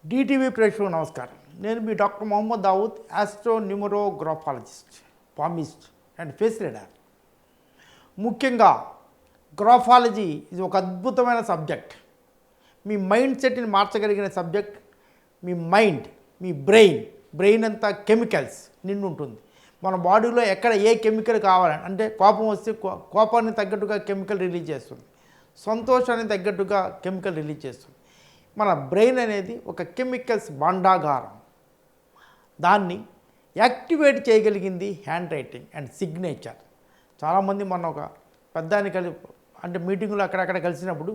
DTV ప్రేక్షకులకు నమస్కారం. నేను మీ doctor Mohammed Dawood, astro numerographologist, palmist and face reader. ముఖ్యంగా గ్రాఫాలజీ ఇది ఒక అద్భుతమైన సబ్జెక్ట్. మీ మైండ్ సెట్ని మార్చగలిగిన సబ్జెక్ట్. మీ మైండ్, మీ బ్రెయిన్ అంతా కెమికల్స్ నిండి ఉంటుంది. మన బాడీలో ఎక్కడ ఏ కెమికల్ కావాలని, అంటే కోపం వస్తే కోపాన్ని తగ్గట్టుగా కెమికల్ రిలీజ్ చేస్తుంది, సంతోషానికి తగ్గట్టుగా కెమికల్ రిలీజ్ చేస్తుంది. మన బ్రెయిన్ అనేది ఒక కెమికల్స్ భాండాగారం. దాన్ని యాక్టివేట్ చేయగలిగింది హ్యాండ్ రైటింగ్ అండ్ సిగ్నేచర్. చాలామంది మన ఒక పెద్దాన్ని అంటే మీటింగ్లో అక్కడక్కడ కలిసినప్పుడు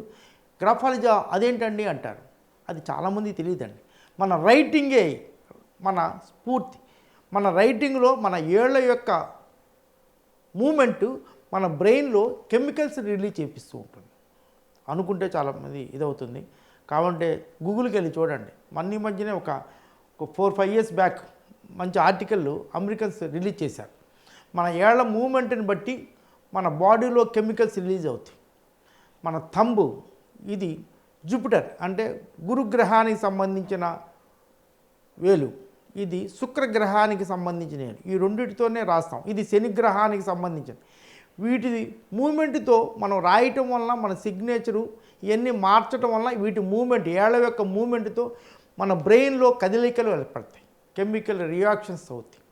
గ్రాఫాలజీ అదేంటండి అంటారు. అది చాలామంది తెలియదండి. మన రైటింగే మన స్ఫూర్తి. మన రైటింగ్లో మన ఏళ్ల యొక్క మూమెంటు మన బ్రెయిన్లో కెమికల్స్ రిలీజ్ చేపిస్తూ ఉంటుంది. అనుకుంటే చాలామంది ఇదవుతుంది. కావంటే గూగుల్కి వెళ్ళి చూడండి. ఈ మధ్యనే ఒక 4-5 years బ్యాక్ మంచి ఆర్టికల్ అమెరికన్స్ రిలీజ్ చేశారు. మన ఏళ్ల మూమెంట్ని బట్టి మన బాడీలో కెమికల్స్ రిలీజ్ అవుతాయి. మన థంబు ఇది జూపిటర్ అంటే గురుగ్రహానికి సంబంధించిన వేలు, ఇది శుక్రగ్రహానికి సంబంధించిన వేలు. ఈ రెండింటితోనే రాస్తాం. ఇది శనిగ్రహానికి సంబంధించిన. వీటి మూమెంట్తో మనం రాయటం వలన మన సిగ్నేచరు ఇవన్నీ మార్చడం వలన వీటి మూమెంట్, ఏళ్ల యొక్క మూమెంట్తో మన బ్రెయిన్లో కదలికలు ఏర్పడతాయి, కెమికల్ రియాక్షన్స్ అవుతాయి.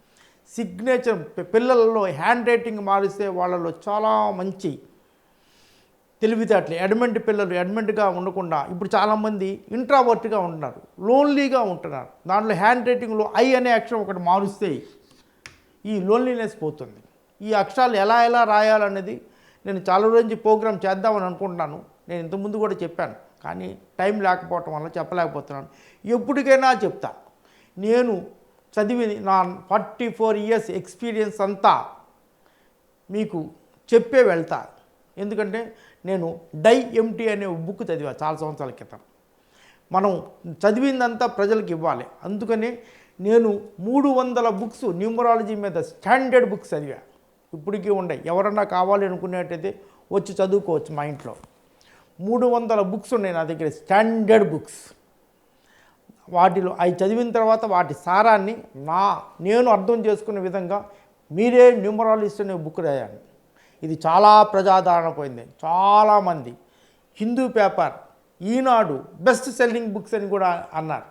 సిగ్నేచర్ పిల్లలలో హ్యాండ్ రైటింగ్ మారిస్తే వాళ్ళలో చాలా మంచి తెలివితేటలు. పిల్లలు ఎడమెంట్గా ఉండకుండా ఇప్పుడు చాలామంది ఇంట్రావర్ట్గా ఉంటున్నారు, లోన్లీగా ఉంటున్నారు. దాంట్లో హ్యాండ్ రైటింగ్లో ఐ అనే అక్షరం ఒకటి మారుస్తే ఈ లోన్లీనెస్ పోతుంది. ఈ అక్షరాలు ఎలా రాయాలనేది నేను చాలా రోజు ప్రోగ్రామ్ చేద్దామని అనుకుంటున్నాను. నేను ఇంతకుముందు కూడా చెప్పాను, కానీ టైం లేకపోవటం వల్ల చెప్పలేకపోతున్నాను. ఎప్పటికైనా చెప్తా. నేను చదివి నా 44 years ఎక్స్పీరియన్స్ అంతా మీకు చెప్పే వెళ్తా. ఎందుకంటే నేను DIMT అనే బుక్ చదివా చాలా సంవత్సరాల క్రితం. మనం చదివిందంతా ప్రజలకు ఇవ్వాలి. అందుకని నేను 300 books న్యూమరాలజీ మీద స్టాండర్డ్ బుక్స్ చదివా. ఇప్పటికీ ఉన్నాయి. ఎవరన్నా కావాలి అనుకునేటైతే వచ్చి చదువుకోవచ్చు. మా ఇంట్లో 300 books ఉన్నాయి నా దగ్గర, స్టాండర్డ్ బుక్స్. వాటిలో అవి చదివిన తర్వాత వాటి సారాన్ని నేను అర్థం చేసుకునే విధంగా మీరే న్యూమరాలజిస్ట్ అనే బుక్ రాయాలి. ఇది చాలా ప్రజాదరణ పోయింది. చాలామంది హిందూ పేపర్, ఈనాడు బెస్ట్ సెల్లింగ్ బుక్స్ అని కూడా అన్నారు.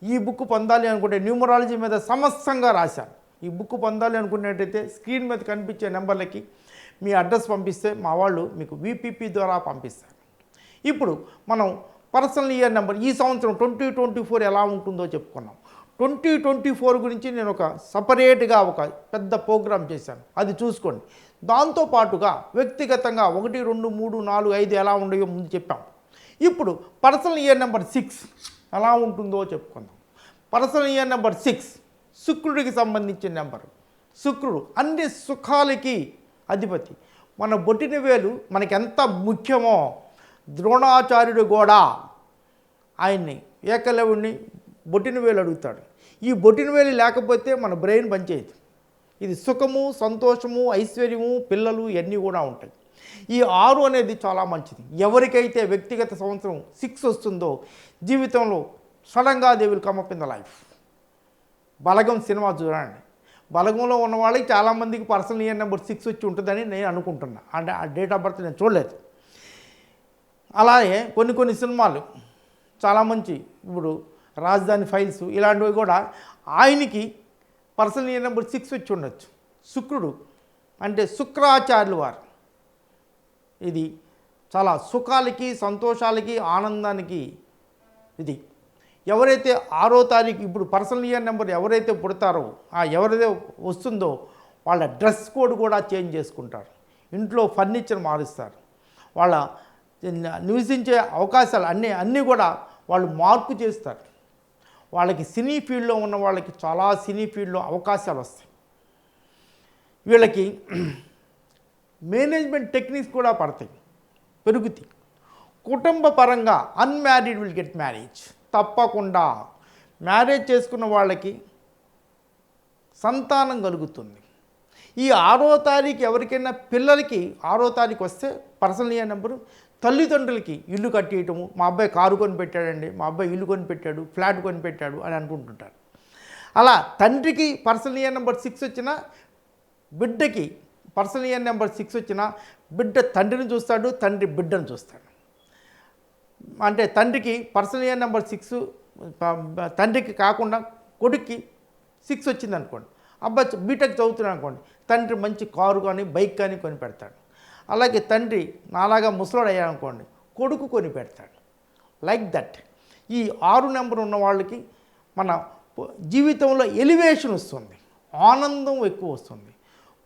ఈ బుక్ పొందాలి అనుకుంటే న్యూమరాలజీ మీద సమస్తంగా రాశాను. ఈ బుక్ పొందాలి అనుకునేటైతే స్క్రీన్ మీద కనిపించే నెంబర్లకి మీ అడ్రస్ పంపిస్తే మా వాళ్ళు మీకు VPP ద్వారా పంపిస్తారు. ఇప్పుడు మనం పర్సనల్ ఇయర్ నెంబర్ ఈ సంవత్సరం 2024 ఎలా ఉంటుందో చెప్పుకున్నాం. 2024 గురించి నేను ఒక సపరేట్గా ఒక పెద్ద ప్రోగ్రామ్ చేశాను, అది చూసుకోండి. దాంతోపాటుగా వ్యక్తిగతంగా 1, 2, 3, 4, 5 ఎలా ఉండయో ముందు చెప్పాం. ఇప్పుడు పర్సనల్ ఇయర్ నెంబర్ 6 ఎలా ఉంటుందో చెప్పుకుందాం. పర్సనల్ ఇయర్ నెంబర్ 6 శుక్రుడికి సంబంధించిన నెంబరు. శుక్రుడు అన్ని సుఖాలకి అధిపతి. మన బొటిన వేలు మనకి ఎంత ముఖ్యమో ద్రోణాచార్యుడు కూడా ఆయన్ని ఏకలవుడిని బొటిన వేలు అడుగుతాడు. ఈ బొటిన వేలు లేకపోతే మన బ్రెయిన్ పనిచేయదు. ఇది సుఖము, సంతోషము, ఐశ్వర్యము, పిల్లలు ఇవన్నీ కూడా ఉంటాయి. ఈ 6 అనేది చాలా మంచిది. ఎవరికైతే వ్యక్తిగత సంవత్సరం 6 వస్తుందో జీవితంలో సడన్గా they will come up in the life. Balagam cinema చూడండి. బలగంలో ఉన్న వాళ్ళకి చాలామందికి పర్సనల్ ఇయర్ నెంబర్ 6 వచ్చి ఉంటుందని నేను అనుకుంటున్నా. అంటే ఆ డేట్ ఆఫ్ బర్త్ నేను చూడలేదు. అలాగే కొన్ని సినిమాలు చాలా మంచి, ఇప్పుడు రాజధాని ఫైల్స్ ఇలాంటివి కూడా ఆయనకి పర్సనల్ ఇయర్ నెంబర్ 6 వచ్చి ఉండొచ్చు. శుక్రుడు అంటే శుక్రాచార్యులు వారు. ఇది చాలా సుఖాలకి, సంతోషాలకి, ఆనందానికి ఇది. ఎవరైతే 6వ తారీఖు ఇప్పుడు పర్సనల్ ఇయర్ నెంబర్ ఎవరైతే పుడతారో ఎవరైతే వస్తుందో వాళ్ళ డ్రెస్ కోడ్ కూడా చేంజ్ చేసుకుంటారు. ఇంట్లో ఫర్నిచర్ మారుస్తారు. వాళ్ళ నివసించే అవకాశాలు అన్నీ కూడా వాళ్ళు మార్పు చేస్తారు. వాళ్ళకి సినీ ఫీల్డ్లో ఉన్న వాళ్ళకి చాలా సినీ ఫీల్డ్లో అవకాశాలు వస్తాయి. వీళ్ళకి మేనేజ్మెంట్ టెక్నిక్స్ కూడా పడతాయి, పెరుగుతాయి. కుటుంబ పరంగా అన్మ్యారీడ్ విల్ గెట్ మ్యారేజ్. తప్పకుండా మ్యారేజ్ చేసుకున్న వాళ్ళకి సంతానం కలుగుతుంది. ఈ 6వ తారీఖు ఎవరికైనా పిల్లలకి 6వ తారీఖు వస్తే పర్సనల్ ఇయర్ నెంబరు తల్లిదండ్రులకి ఇల్లు కట్టేయటము, మా అబ్బాయి కారు కొని పెట్టాడండి, మా అబ్బాయి ఇల్లు కొని పెట్టాడు, ఫ్లాట్ కొని పెట్టాడు అని అనుకుంటుంటారు. అలా తండ్రికి పర్సనల్ ఇయర్ నెంబర్ 6 వచ్చినా, బిడ్డకి పర్సనల్ ఇయర్ నెంబర్ 6 వచ్చినా బిడ్డ తండ్రిని చూస్తాడు, తండ్రి బిడ్డను చూస్తాడు. అంటే తండ్రికి పర్సనల్ ఇయర్ నెంబర్ 6 తండ్రికి కాకుండా కొడుక్కి 6 వచ్చింది అనుకోండి, అబ్బాయి బీటెక్ చదువుతున్నాడు అనుకోండి, తండ్రి మంచి కారు కానీ బైక్ కానీ కొని పెడతాడు. అలాగే తండ్రి నాలాగా ముసలోడు అయ్యాడనుకోండి, కొడుకు కొని పెడతాడు. లైక్ దట్ ఈ 6 నెంబర్ ఉన్న వాళ్ళకి మన జీవితంలో ఎలివేషన్ వస్తుంది, ఆనందం ఎక్కువ వస్తుంది,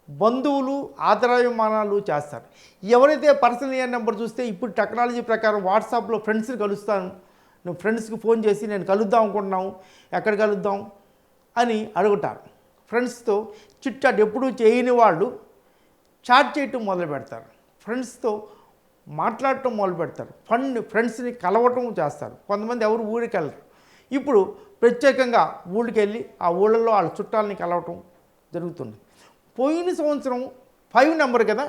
బంధువులు ఆదరాభిమానాలు చేస్తారు. ఎవరైతే పర్సనల్ ఇయర్ నెంబర్ చూస్తే ఇప్పుడు టెక్నాలజీ ప్రకారం వాట్సాప్లో ఫ్రెండ్స్ని కలుస్తాను, నువ్వు ఫ్రెండ్స్కి ఫోన్ చేసి నేను కలుద్దాం అనుకుంటున్నావు, ఎక్కడ కలుద్దాం అని అడుగుతారు. ఫ్రెండ్స్తో చిట్ చాట్ ఎప్పుడూ చేయని వాళ్ళు చాట్ చేయటం మొదలు పెడతారు, ఫ్రెండ్స్తో మాట్లాడటం మొదలు పెడతారు, ఫ్రెండ్స్ని కలవటం చేస్తారు. కొంతమంది ఎవరు ఊరికి వెళ్ళరు, ఇప్పుడు ప్రత్యేకంగా ఊళ్ళకి వెళ్ళి ఆ ఊళ్ళల్లో వాళ్ళ చుట్టాలని కలవటం జరుగుతుంది. పోయిన సంవత్సరం 5 నెంబర్ కదా,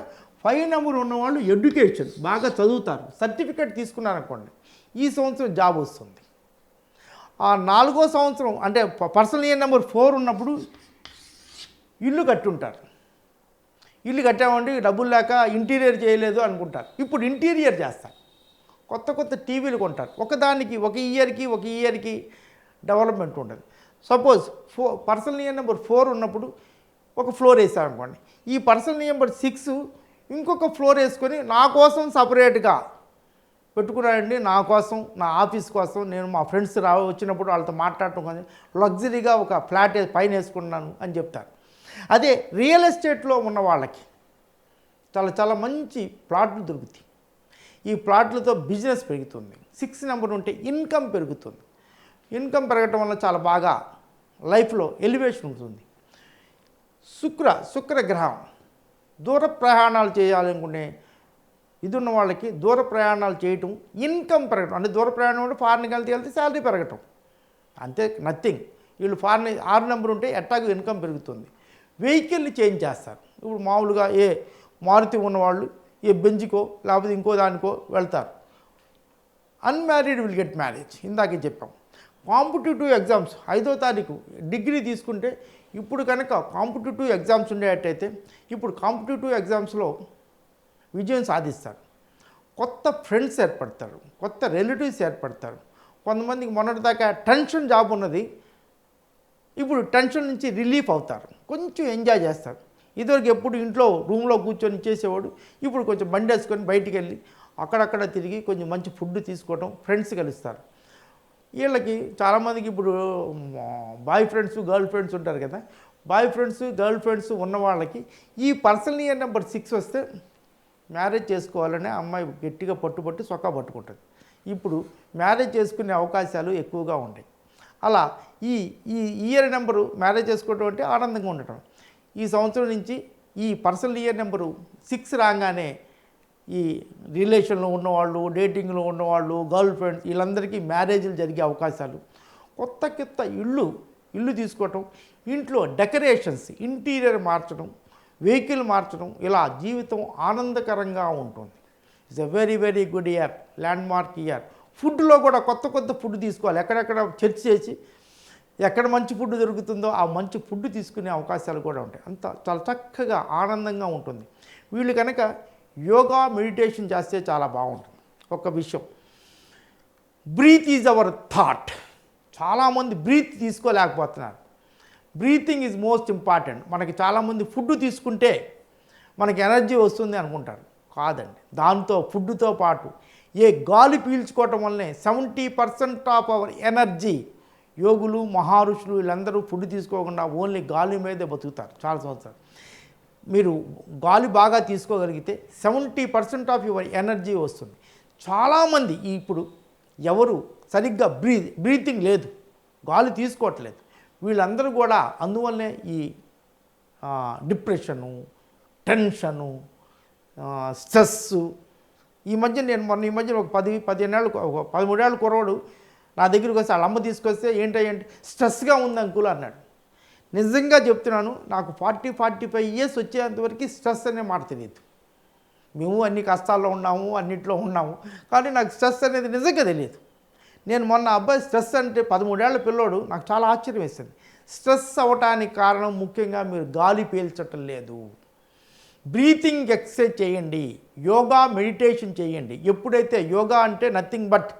5 నెంబర్ ఉన్నవాళ్ళు ఎడ్యుకేషన్ బాగా చదువుతారు, సర్టిఫికేట్ తీసుకున్నారనుకోండి, ఈ సంవత్సరం జాబ్ వస్తుంది. ఆ 4వ సంవత్సరం అంటే పర్సనల్ ఇయర్ నెంబర్ 4 ఉన్నప్పుడు ఇల్లు కట్టుంటారు. ఇల్లు కట్టామంటే డబ్బులు లేక ఇంటీరియర్ చేయలేదు అనుకుంటారు, ఇప్పుడు ఇంటీరియర్ చేస్తారు. కొత్త కొత్త టీవీలు కొంటారు, ఒకదానికి ఒక ఇయర్కి డెవలప్మెంట్ ఉంటుంది. సపోజ్ పర్సనల్ ఇయర్ నెంబర్ 4 ఉన్నప్పుడు ఒక ఫ్లోర్ వేసారనుకోండి, ఈ పర్సనల్ నెంబర్ 6 ఇంకొక ఫ్లోర్ వేసుకొని నా కోసం సపరేట్గా పెట్టుకున్నానండి, నా కోసం, నా ఆఫీస్ కోసం, నేను మా ఫ్రెండ్స్ వచ్చినప్పుడు వాళ్ళతో మాట్లాడటం కానీ లగ్జరీగా ఒక ఫ్లాట్ పైన వేసుకున్నాను అని చెప్తారు. అదే రియల్ ఎస్టేట్లో ఉన్న వాళ్ళకి చాలా చాలా మంచి ప్లాట్లు దొరుకుతాయి. ఈ ప్లాట్లతో బిజినెస్ పెరుగుతుంది. 6 నెంబర్ ఉంటే ఇన్కమ్ పెరుగుతుంది. ఇన్కమ్ పెరగటం వల్ల చాలా బాగా లైఫ్లో ఎలివేషన్ ఉంటుంది. శుక్ర గ్రహం దూర ప్రయాణాలు చేయాలనుకునే ఇది ఉన్న వాళ్ళకి దూర ప్రయాణాలు చేయటం, ఇన్కమ్ పెరగటం. అంటే దూర ప్రయాణం అంటే ఫారిన్కి వెళ్తే శాలరీ పెరగటం, అంతే, నథింగ్. వీళ్ళు ఫారిన్ 6 నెంబర్ ఉంటే ఎట్టాగో ఇన్కమ్ పెరుగుతుంది. వెహికల్ని చేంజ్ చేస్తారు. ఇప్పుడు మామూలుగా ఏ మారుతి ఉన్నవాళ్ళు ఏ బెంజ్కో లేకపోతే ఇంకో దానికో వెళ్తారు. అన్మ్యారీడ్ విల్ గెట్ మ్యారేజ్, ఇందాకే చెప్పాం. కాంపిటేటివ్ ఎగ్జామ్స్ 5వ తారీఖు డిగ్రీ తీసుకుంటే ఇప్పుడు కనుక కాంపిటేటివ్ ఎగ్జామ్స్ ఉండేటట్టయితే ఇప్పుడు కాంపిటేటివ్ ఎగ్జామ్స్లో విజయం సాధిస్తారు. కొత్త ఫ్రెండ్స్ ఏర్పడతారు, కొత్త రిలేటివ్స్ ఏర్పడతారు. కొంతమందికి మొన్నటిదాకా టెన్షన్ జాబ్ ఉన్నది, ఇప్పుడు టెన్షన్ నుంచి రిలీఫ్ అవుతారు, కొంచెం ఎంజాయ్ చేస్తారు. ఇదివరకు ఎప్పుడు ఇంట్లో రూమ్లో కూర్చొని చేసేవాడు, ఇప్పుడు కొంచెం బండి వేసుకొని బయటికి వెళ్ళి అక్కడక్కడ తిరిగి కొంచెం మంచి ఫుడ్ తీసుకోవడం, ఫ్రెండ్స్ కలుస్తారు. వీళ్ళకి చాలామందికి ఇప్పుడు బాయ్ ఫ్రెండ్స్ గర్ల్ ఫ్రెండ్స్ ఉంటారు కదా, బాయ్ ఫ్రెండ్స్ గర్ల్ ఫ్రెండ్స్ ఉన్న వాళ్ళకి ఈ పర్సనల్ ఇయర్ నెంబర్ 6 వస్తే మ్యారేజ్ చేసుకోవాలనే అమ్మాయి గట్టిగా పట్టుబట్టి సొక్కా పట్టుకుంటుంది. ఇప్పుడు మ్యారేజ్ చేసుకునే అవకాశాలు ఎక్కువగా ఉంటాయి. అలా ఈ ఇయర్ నెంబరు మ్యారేజ్ చేసుకోవడం అంటే ఆనందంగా ఉండటం. ఈ సంవత్సరం నుంచి ఈ పర్సనల్ ఇయర్ నెంబరు 6 రాగానే ఈ రిలేషన్లో ఉన్నవాళ్ళు, డేటింగ్లో ఉన్నవాళ్ళు, గర్ల్ ఫ్రెండ్స్ వీళ్ళందరికీ మ్యారేజ్లు జరిగే అవకాశాలు, కొత్త ఇల్లు తీసుకోవటం, ఇంట్లో డెకరేషన్స్, ఇంటీరియర్ మార్చడం, వెహికల్ మార్చడం, ఇలా జీవితం ఆనందకరంగా ఉంటుంది. It's a very very good year, landmark year. ఫుడ్లో కూడా కొత్త ఫుడ్ తీసుకోవాలి. ఎక్కడెక్కడ చర్చ్ చేసి ఎక్కడ మంచి ఫుడ్ దొరుకుతుందో ఆ మంచి ఫుడ్ తీసుకునే అవకాశాలు కూడా ఉంటాయి. అంత చాలా చక్కగా ఆనందంగా ఉంటుంది. వీళ్ళు కనుక యోగా మెడిటేషన్ చేస్తే చాలా బాగుంటుంది. ఒక విషయం, బ్రీత్ ఈజ్ అవర్ థాట్. చాలామంది బ్రీత్ తీసుకోలేకపోతున్నారు. Breathing is most important. మనకి చాలామంది ఫుడ్ తీసుకుంటే మనకి ఎనర్జీ వస్తుంది అనుకుంటారు, కాదండి. దాంతో ఫుడ్తో పాటు గాలి పీల్చుకోవటం వల్లనే 70% ఆఫ్ అవర్ ఎనర్జీ. యోగులు, మహారుషులు వీళ్ళందరూ ఫుడ్ తీసుకోకుండా ఓన్లీ గాలి మీదే బతుకుతారు చాలా సంవత్సరాలు. మీరు గాలి బాగా తీసుకోగలిగితే 70% ఆఫ్ యువర్ ఎనర్జీ వస్తుంది. చాలామంది ఇప్పుడు ఎవరు సరిగ్గా బ్రీతింగ్ లేదు, గాలి తీసుకోవట్లేదు. వీళ్ళందరూ కూడా అందువల్లనే ఈ డిప్రెషను, టెన్షను, స్ట్రెస్సు. ఈ మధ్య ఒక 15 ఏళ్ళు 13 ఏళ్ళ కుర్రోడు నా దగ్గరికి వస్తే వాళ్ళ అమ్మ తీసుకొస్తే ఏంటంటే స్ట్రెస్గా ఉంది అంకుల్ అన్నాడు. నిజంగా చెప్తున్నాను, నాకు 40-45 ఇయర్స్ వచ్చేంతవరకు స్ట్రెస్ అనే మాట తెలియదు. మేము అన్ని కష్టాల్లో ఉన్నాము, అన్నిట్లో ఉన్నాము, కానీ నాకు స్ట్రెస్ అనేది నిజంగా తెలియదు. నేను మొన్న అబ్బాయి స్ట్రెస్ అంటే 13 ఏళ్ల పిల్లోడు, నాకు చాలా ఆశ్చర్యం వేసింది. స్ట్రెస్ అవ్వటానికి కారణం ముఖ్యంగా మీరు గాలి పీల్చటం లేదు. బ్రీతింగ్ ఎక్సర్సైజ్ చేయండి, యోగా మెడిటేషన్ చేయండి. ఎప్పుడైతే యోగా అంటే నథింగ్ బట్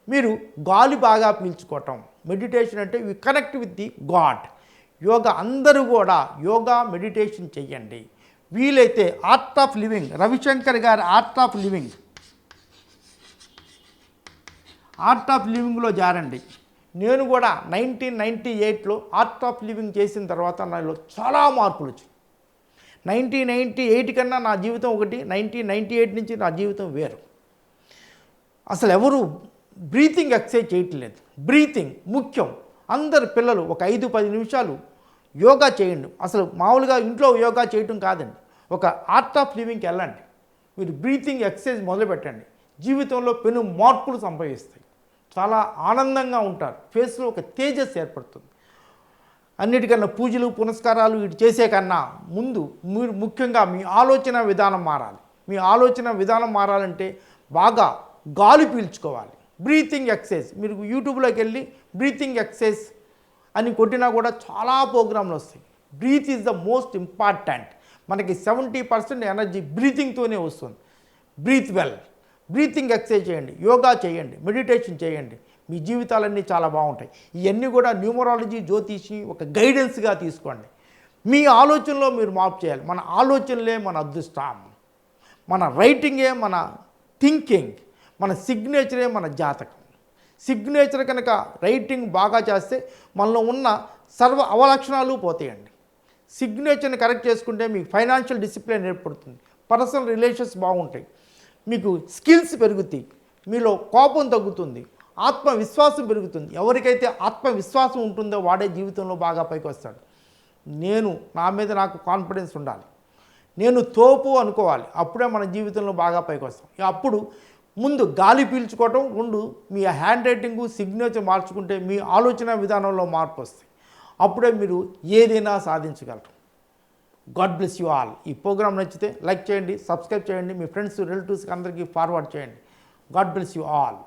మీరు గాలి బాగా పీల్చుకోవటం, మెడిటేషన్ అంటే you connect with the God. Yoga అందరూ కూడా యోగా మెడిటేషన్ చేయండి. వీలైతే ఆర్ట్ ఆఫ్ లివింగ్, రవిశంకర్ గారి ఆర్ట్ ఆఫ్ లివింగ్లో జారండి. నేను కూడా 1998లో ఆర్ట్ ఆఫ్ లివింగ్ చేసిన తర్వాత నాలో చాలా మార్పులు వచ్చాయి. 1998 కన్నా నా జీవితం ఒకటి, 1998 నుంచి నా జీవితం వేరు. అసలు ఎవరు బ్రీతింగ్ ఎక్సర్సైజ్ చేయట్లేదు. బ్రీతింగ్ ముఖ్యం. అందరు పిల్లలు ఒక 5-10 నిమిషాలు యోగా చేయండి. అసలు మామూలుగా ఇంట్లో యోగా చేయటం కాదండి, ఒక ఆర్ట్ ఆఫ్ లివింగ్కి వెళ్ళండి. మీరు బ్రీతింగ్ ఎక్సర్సైజ్ మొదలుపెట్టండి. జీవితంలో పెను మార్పులు సంభవిస్తాయి. చాలా ఆనందంగా ఉంటారు. ఫేస్లో ఒక తేజస్సు ఏర్పడుతుంది. అన్నిటికన్నా పూజలు పునస్కారాలు ఇటు చేసే కన్నా ముందు మీరు ముఖ్యంగా మీ ఆలోచన విధానం మారాలి. మీ ఆలోచన విధానం మారాలంటే బాగా గాలి పీల్చుకోవాలి. బ్రీతింగ్ ఎక్సర్సైజ్ మీరు యూట్యూబ్లోకి వెళ్ళి బ్రీతింగ్ ఎక్సర్సైజ్ అని కొట్టినా కూడా చాలా ప్రోగ్రాంలు వస్తాయి. Breath is the most important. మనకి 70% ఎనర్జీ బ్రీతింగ్తోనే వస్తుంది. Breath well. బ్రీతింగ్ ఎక్సర్సైజ్ చేయండి, యోగా చేయండి, మెడిటేషన్ చేయండి. మీ జీవితాలన్నీ చాలా బాగుంటాయి. ఇవన్నీ కూడా న్యూమరాలజీ, జ్యోతిషి ఒక గైడెన్స్గా తీసుకోండి. మీ ఆలోచనలో మీరు మార్పు చేయాలి. మన ఆలోచనలే మన అదృష్టం, మన రైటింగే మన థింకింగ్, మన సిగ్నేచరే మన జాతకం. సిగ్నేచర్ కనుక రైటింగ్ బాగా చేస్తే మనలో ఉన్న సర్వ అవలక్షణాలు పోతాయండి. సిగ్నేచర్ని కరెక్ట్ చేసుకుంటే మీకు ఫైనాన్షియల్ డిసిప్లిన్ ఏర్పడుతుంది, పర్సనల్ రిలేషన్స్ బాగుంటాయి, మీకు స్కిల్స్ పెరుగుతాయి, మీలో కోపం తగ్గుతుంది, ఆత్మవిశ్వాసం పెరుగుతుంది. ఎవరికైతే ఆత్మవిశ్వాసం ఉంటుందో వాడే జీవితంలో బాగా పైకి వస్తాడు. నా మీద నాకు కాన్ఫిడెన్స్ ఉండాలి, నేను తోపు అనుకోవాలి. అప్పుడే మన జీవితంలో బాగా పైకి వస్తాం. అప్పుడు ముందు గాలి పీల్చుకోవటం, 2 మీ హ్యాండ్ రైటింగు సిగ్నేచర్ మార్చుకుంటే మీ ఆలోచన విధానంలో మార్పు వస్తాయి. అప్పుడే మీరు ఏదైనా సాధించగలరు. God bless you all. ఈ ప్రోగ్రామ్ నచ్చితే లైక్ చేయండి, సబ్స్క్రైబ్ చేయండి, మీ ఫ్రెండ్స్ రిలేటివ్స్కి అందరికీ ఫార్వర్డ్ చేయండి. God bless you all.